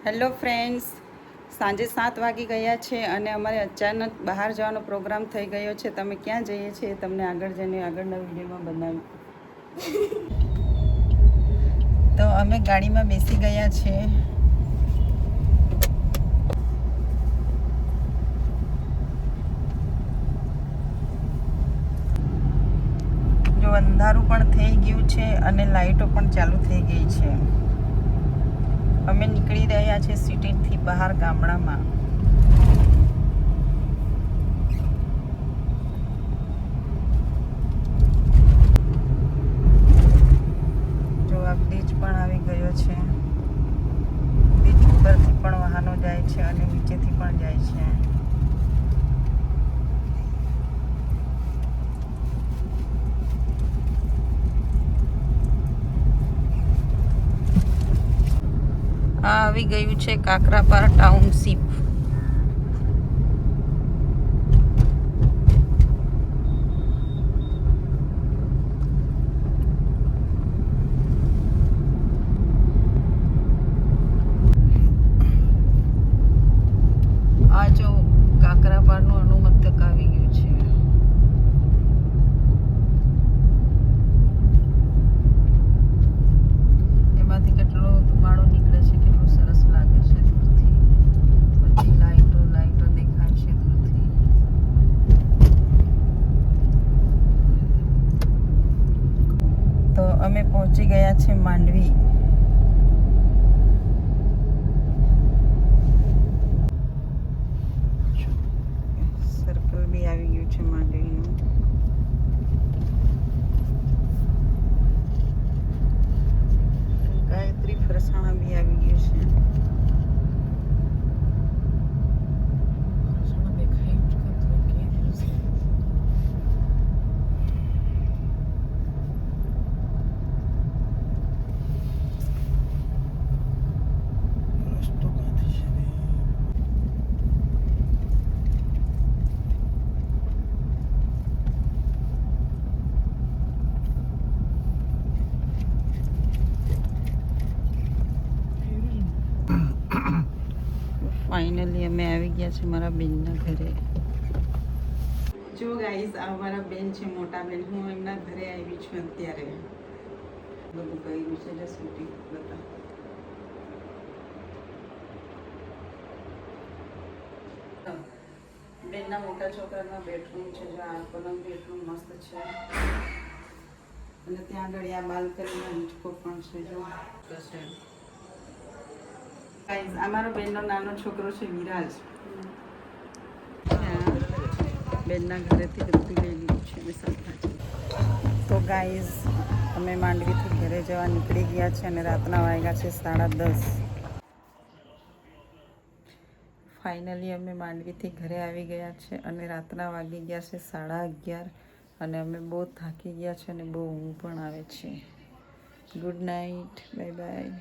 Hello friends, સાંજે 7 વાગી ગયા છે અને અમારે અચાનક બહાર જવાનો પ્રોગ્રામ થઈ ગયો છે. તમે ક્યાં જઈએ છીએ તમને આગળ જઈને આગળના વિડીયોમાં બનાવી. તો અમે ગાડીમાં બેસી ગયા છે. જો અંધારું પણ થઈ ગયું છે અને લાઈટો પણ ચાલુ થઈ ગઈ છે. અમે નીકળી રહ્યા છે સિટીથી બહાર ગામડામાં. જો આ બ્રિજ પણ આવી ગયો છે. બ્રિજ ઉપરથી પણ વાહનો જાય છે અને નીચેથી પણ જાય છે. આ આવી ગયું છે કાકરાપાર ટાઉનશીપ. આ જો કાકરાપારનું હનુમંતક આવી ગયું છે. એમાંથી કેટલો ધુમાડો નીકળે છે, કેટલું સરસ લાગે છે દૂરથી. બધી લાઈટો દેખાય છે દૂરથી. તો અમે પહોંચી ગયા છે માંડવી. સર્કલ બી આવી ગયું છે માંડવીનું. ગાયત્રી ફરસાણા બી આવી ગયું છે. ફાઇનલી અમે આવી ગયા છે મારા બેનના ઘરે. જો ગાઈઝ, આ મારા બેન છે, મોટા બેન. હું એમના ઘરે આવી છું અત્યારે. બધું કર્યું છે જે શૂટિંગ બધા. બેનના મોટા છોકરાના બેડરૂમ છે. જો આ પલંગ બી એટલું મસ્ત છે. અને ત્યાં આગળ આ બાલ્કનીમાં હિંચકો પણ છે. જો ગાઈઝ, આ મારો બેનનો નાનો છોકરો છે વિરાજ. બેનના ઘરેથી બધું લઈ લીધું છે અમે શાકભાજી. તો ગાઈઝ, અમે માંડવીથી ઘરે જવા નીકળી ગયા છે અને રાતના વાગ્યા છે 10:30. ફાઇનલી અમે માંડવીથી ઘરે આવી ગયા છે અને રાતના વાગી ગયા છે 11:30. અને અમે બહુ થાકી ગયા છે અને બહુ ઊંઘ પણ આવે છે. Good night, bye bye.